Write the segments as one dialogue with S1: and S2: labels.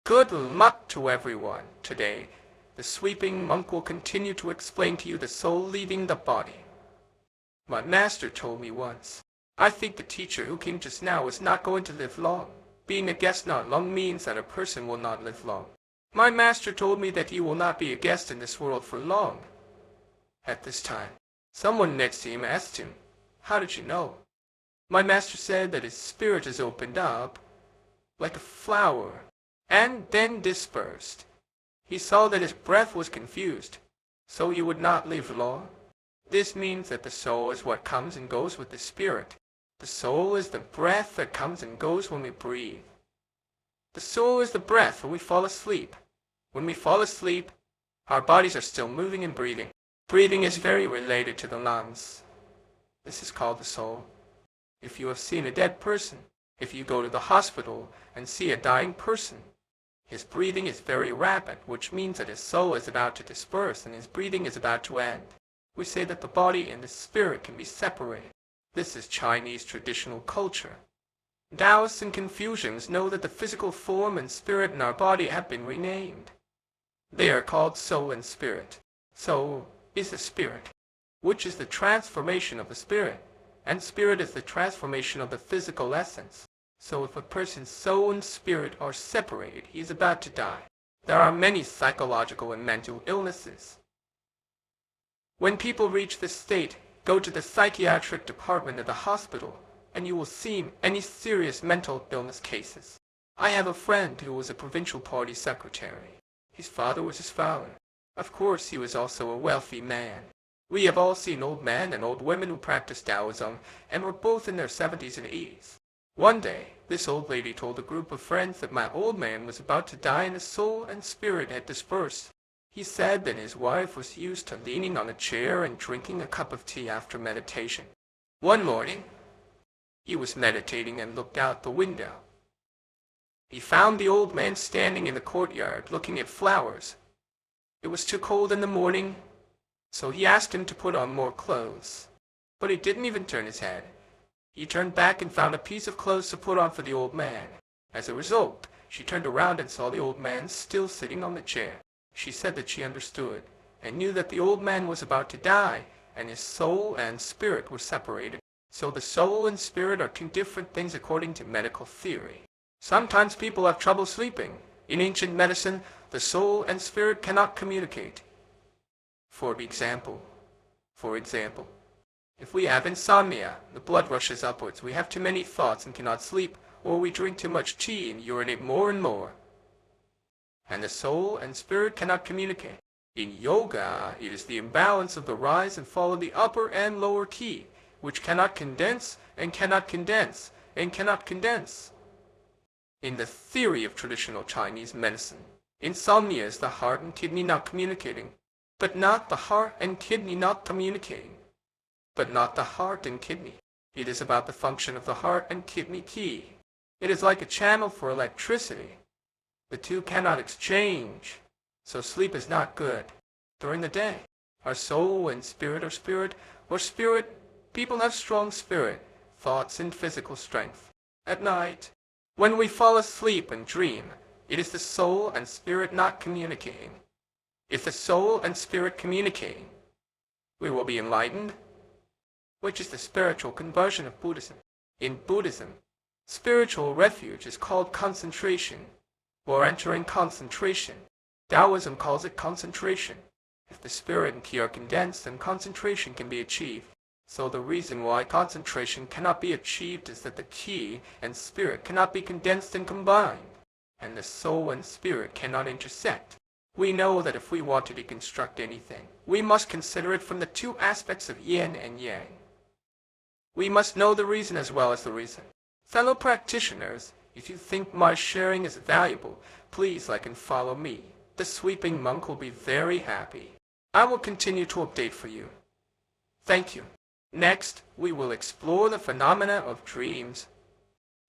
S1: Good luck to everyone. Today, the sweeping monk will continue to explain to you the soul leaving the body. My master told me once, I think the teacher who came just now is not going to live long. Being a guest not long means that a person will not live long. My master told me that he will not be a guest in this world for long. At this time, someone next to him asked him, how did you know? My master said that his spirit is opened up like a flower and then dispersed. He saw that his breath was confused, so he would not live long. This means that the soul is what comes and goes with the spirit. The soul is the breath that comes and goes when we breathe. The soul is the breath when we fall asleep. When we fall asleep, our bodies are still moving and breathing. Breathing is very related to the lungs. This is called the soul. If you have seen a dead person, if you go to the hospital and see a dying person, his breathing is very rapid, which means that his soul is about to disperse and his breathing is about to end. We say that the body and the spirit can be separated. This is Chinese traditional culture. Taoists and Confucians know that the physical form and spirit in our body have been renamed. They are called soul and spirit. Soul is the spirit, which is the transformation of the spirit, and spirit is the transformation of the physical essence. So if a person's soul and spirit are separated, he is about to die. There are many psychological and mental illnesses. When people reach this state, go to the psychiatric department of the hospital, and you will see any serious mental illness cases. I have a friend who was a provincial party secretary. His father was his father. Of course, he was also a wealthy man. We have all seen old men and old women who practiced Taoism and were both in their 70s and 80s. One day, this old lady told a group of friends that my old man was about to die and his soul and spirit had dispersed. He said that his wife was used to leaning on a chair and drinking a cup of tea after meditation. One morning, he was meditating and looked out the window. He found the old man standing in the courtyard looking at flowers. It was too cold in the morning, so he asked him to put on more clothes. But he didn't even turn his head. He turned back and found a piece of clothes to put on for the old man. As a result, she turned around and saw the old man still sitting on the chair. She said that she understood and knew that the old man was about to die and his soul and spirit were separated. So the soul and spirit are two different things according to medical theory. Sometimes people have trouble sleeping. In ancient medicine, the soul and spirit cannot communicate. For example, if we have insomnia, the blood rushes upwards, we have too many thoughts and cannot sleep, or we drink too much tea and urinate more and more. And the soul and spirit cannot communicate. In yoga, it is the imbalance of the rise and fall of the upper and lower ki, which cannot condense and cannot condense and cannot condense. In the theory of traditional Chinese medicine, insomnia is the heart and kidney not communicating, but not the heart and kidney not communicating. But not the heart and kidney. It is about the function of the heart and kidney ki. It is like a channel for electricity. The two cannot exchange, so sleep is not good. During the day, our soul and spirit are spirit, or spirit, people have strong spirit, thoughts and physical strength. At night, when we fall asleep and dream, it is the soul and spirit not communicating. If the soul and spirit communicating, we will be enlightened, which is the spiritual conversion of Buddhism. In Buddhism, spiritual refuge is called concentration, or entering concentration. Taoism calls it concentration. If the spirit and ki are condensed, then concentration can be achieved. So the reason why concentration cannot be achieved is that the ki and spirit cannot be condensed and combined, and the soul and spirit cannot intersect. We know that if we want to deconstruct anything, we must consider it from the two aspects of yin and yang. We must know the reason as well as the reason. Fellow practitioners, if you think my sharing is valuable, please like and follow me. The sweeping monk will be very happy. I will continue to update for you. Thank you. Next, we will explore the phenomena of dreams,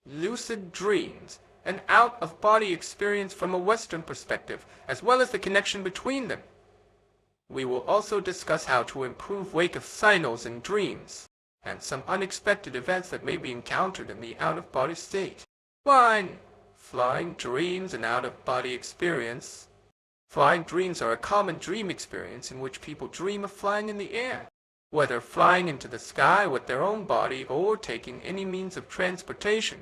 S1: lucid dreams, and out-of-body experience from a Western perspective, as well as the connection between them. We will also discuss how to improve wake-of signals in dreams, and some unexpected events that may be encountered in the out-of-body state. Fine. Flying dreams and out-of-body experience. Flying dreams are a common dream experience in which people dream of flying in the air, whether flying into the sky with their own body or taking any means of transportation.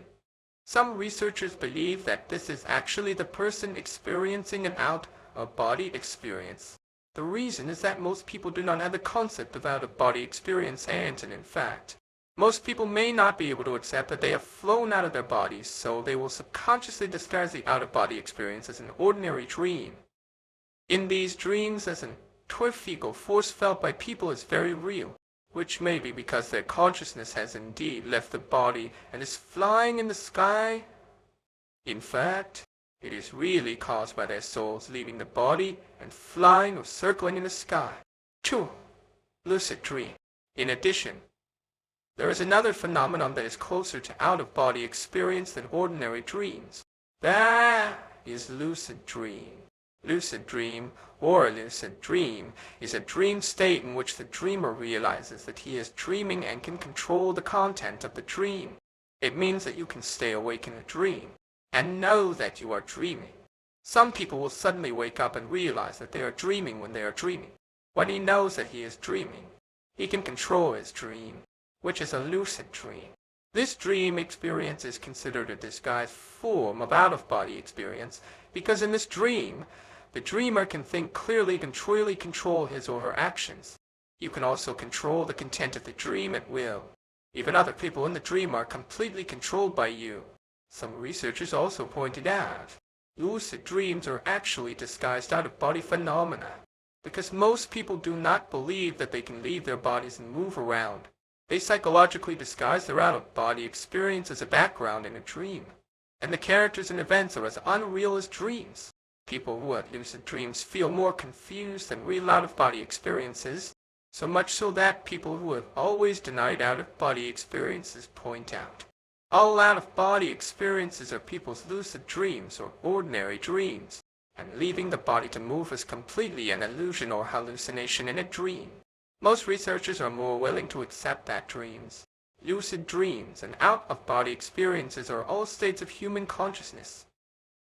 S1: Some researchers believe that this is actually the person experiencing an out-of-body experience. The reason is that most people do not have the concept of out-of-body experience, and in fact, most people may not be able to accept that they have flown out of their bodies, so they will subconsciously disguise the out-of-body experience as an ordinary dream. In these dreams, as an tortifical force felt by people is very real, which may be because their consciousness has indeed left the body and is flying in the sky. In fact, it is really caused by their souls leaving the body and flying or circling in the sky. 2. Lucid dream. In addition, there is another phenomenon that is closer to out-of-body experience than ordinary dreams. That is lucid dream. Lucid dream, or a lucid dream, is a dream state in which the dreamer realizes that he is dreaming and can control the content of the dream. It means that you can stay awake in a dream and know that you are dreaming. Some people will suddenly wake up and realize that they are dreaming when they are dreaming. When he knows that he is dreaming, he can control his dream, which is a lucid dream. This dream experience is considered a disguised form of out-of-body experience because in this dream, the dreamer can think clearly and truly control his or her actions. You can also control the content of the dream at will. Even other people in the dream are completely controlled by you. Some researchers also pointed out lucid dreams are actually disguised out-of-body phenomena because most people do not believe that they can leave their bodies and move around. They psychologically disguise their out-of-body experience as a background in a dream, and the characters and events are as unreal as dreams. People who have lucid dreams feel more confused than real out-of-body experiences, so much so that people who have always denied out-of-body experiences point out. All out-of-body experiences are people's lucid dreams or ordinary dreams, and leaving the body to move is completely an illusion or hallucination in a dream. Most researchers are more willing to accept that dreams, lucid dreams, and out-of-body experiences are all states of human consciousness.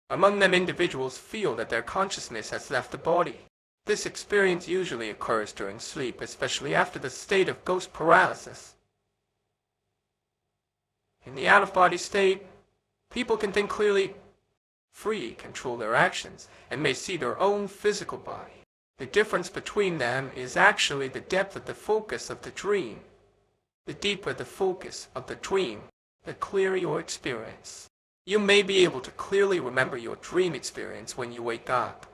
S1: Among them, individuals feel that their consciousness has left the body. This experience usually occurs during sleep, especially after the state of ghost paralysis. In the out-of-body state, people can think clearly, free, control their actions, and may see their own physical body. The difference between them is actually the depth of the focus of the dream. The deeper the focus of the dream, the clearer your experience. You may be able to clearly remember your dream experience when you wake up.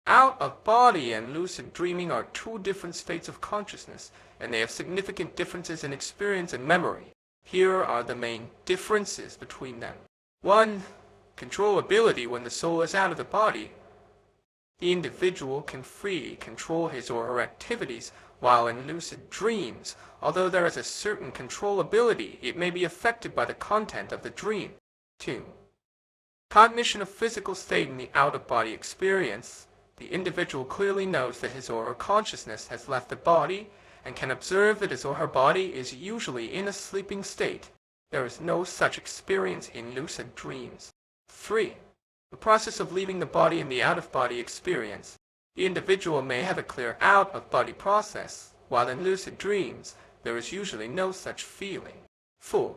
S1: Out-of-body and lucid dreaming are two different states of consciousness, and they have significant differences in experience and memory. Here are the main differences between them. 1. Controllability when the soul is out of the body. The individual can freely control his or her activities while in lucid dreams. Although there is a certain controllability, it may be affected by the content of the dream. 2. Cognition of physical state in the out-of-body experience. The individual clearly knows that his or her consciousness has left the body and can observe that his or her body is usually in a sleeping state. There is no such experience in lucid dreams. 3. The process of leaving the body in the out-of-body experience. The individual may have a clear out-of-body process, while in lucid dreams, there is usually no such feeling. 4.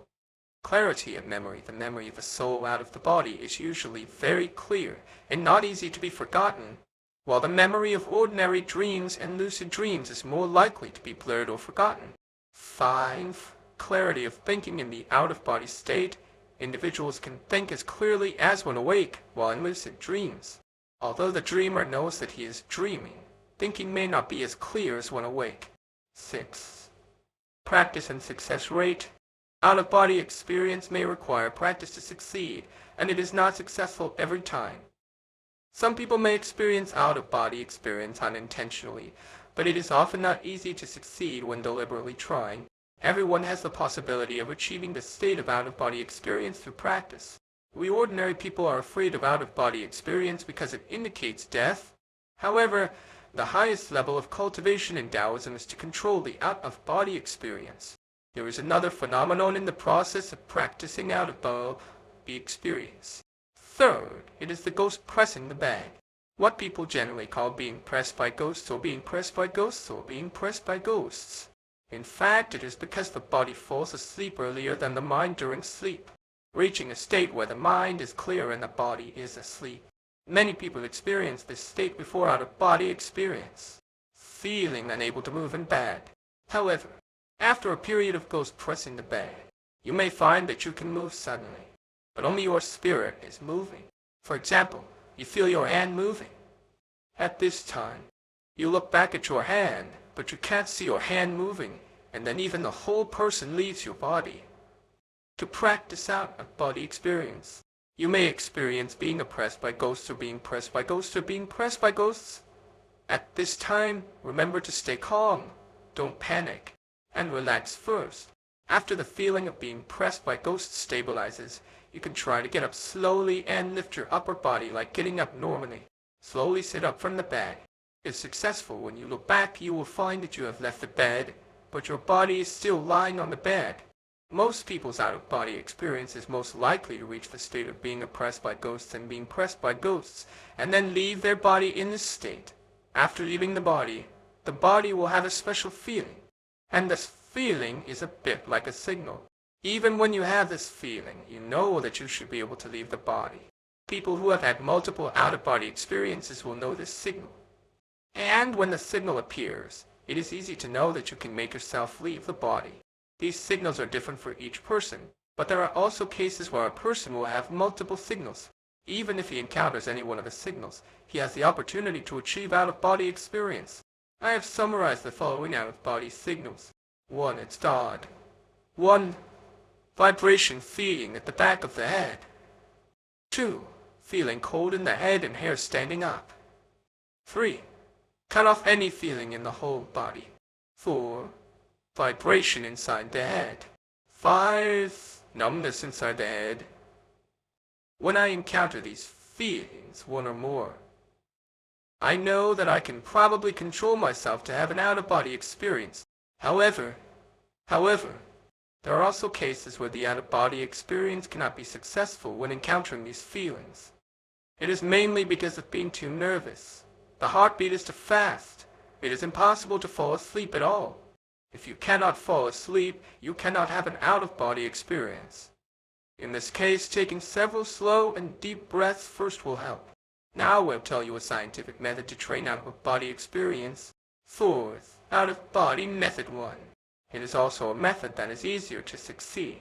S1: Clarity of memory. The memory of a soul out of the body is usually very clear and not easy to be forgotten, while the memory of ordinary dreams and lucid dreams is more likely to be blurred or forgotten. 5. Clarity of thinking in the out-of-body state. Individuals can think as clearly as when awake while in lucid dreams. Although the dreamer knows that he is dreaming, thinking may not be as clear as when awake. 6. Practice and success rate. Out-of-body experience may require practice to succeed, and it is not successful every time. Some people may experience out-of-body experience unintentionally, but it is often not easy to succeed when deliberately trying. Everyone has the possibility of achieving the state of out-of-body experience through practice. We ordinary people are afraid of out-of-body experience because it indicates death. However, the highest level of cultivation in Taoism is to control the out-of-body experience. There is another phenomenon in the process of practicing out-of-body out-of-body experience. Third, it is the ghost pressing the bag. What people generally call being pressed by ghosts or being pressed by ghosts or being pressed by ghosts. In fact, it is because the body falls asleep earlier than the mind during sleep, reaching a state where the mind is clear and the body is asleep. Many people experience this state before out-of-body experience, feeling unable to move in bed. However, after a period of ghost pressing the bed, you may find that you can move suddenly, but only your spirit is moving. For example, you feel your hand moving. At this time, you look back at your hand, but you can't see your hand moving, and then even the whole person leaves your body. To practice out-of-body experience, you may experience being oppressed by ghosts or being pressed by ghosts or being pressed by ghosts. At this time, remember to stay calm, don't panic, and relax first. After the feeling of being pressed by ghosts stabilizes, you can try to get up slowly and lift your upper body like getting up normally. Slowly sit up from the bed. If successful, when you look back, you will find that you have left the bed, but your body is still lying on the bed. Most people's out-of-body experience is most likely to reach the state of being oppressed by ghosts and being pressed by ghosts, and then leave their body in this state. After leaving the body will have a special feeling, and this feeling is a bit like a signal. Even when you have this feeling, you know that you should be able to leave the body. People who have had multiple out-of-body experiences will know this signal. And when the signal appears, it is easy to know that you can make yourself leave the body. These signals are different for each person, but there are also cases where a person will have multiple signals. Even if he encounters any one of the signals, he has the opportunity to achieve out-of-body experience. I have summarized the following out-of-body signals. 1. It's odd. 1. Vibration feeling at the back of the head. 2. Feeling cold in the head and hair standing up. 3. Cut off any feeling in the whole body. 4. Vibration inside the head. 5. Numbness inside the head. When I encounter these feelings, one or more, I know that I can probably control myself to have an out-of-body experience. However, there are also cases where the out-of-body experience cannot be successful when encountering these feelings. It is mainly because of being too nervous. The heartbeat is too fast. It is impossible to fall asleep at all. If you cannot fall asleep, you cannot have an out-of-body experience. In this case, taking several slow and deep breaths first will help. Now we'll tell you a scientific method to train out-of-body experience. 4th, out-of-body method 1. It is also a method that is easier to succeed.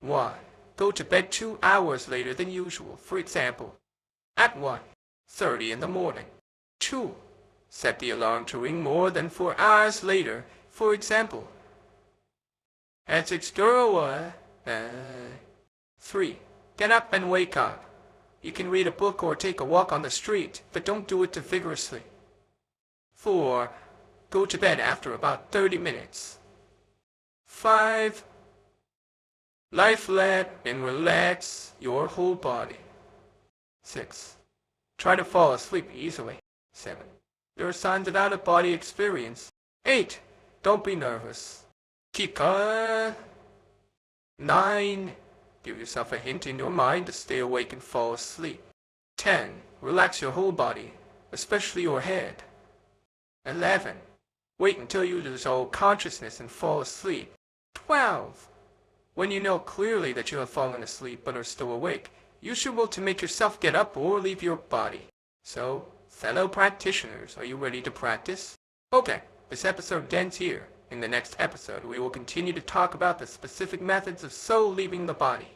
S1: 1. Go to bed 2 hours later than usual, for example, at 1:30 in the morning. 2. Set the alarm to ring more than 4 hours later, for example, at 6:00. 3. Get up and wake up. You can read a book or take a walk on the street, but don't do it too vigorously. 4. Go to bed after about 30 minutes. 5. Lie flat and relax your whole body. 6. Try to fall asleep easily. 7. There are signs of out-of-body experience. 8. Don't be nervous. Keep calm. 9. Give yourself a hint in your mind to stay awake and fall asleep. 10. Relax your whole body, especially your head. 11. Wait until you lose all consciousness and fall asleep. 12. When you know clearly that you have fallen asleep but are still awake, you should will to make yourself get up or leave your body. So, fellow practitioners, are you ready to practice? Okay, this episode ends here. In the next episode, we will continue to talk about the specific methods of soul leaving the body.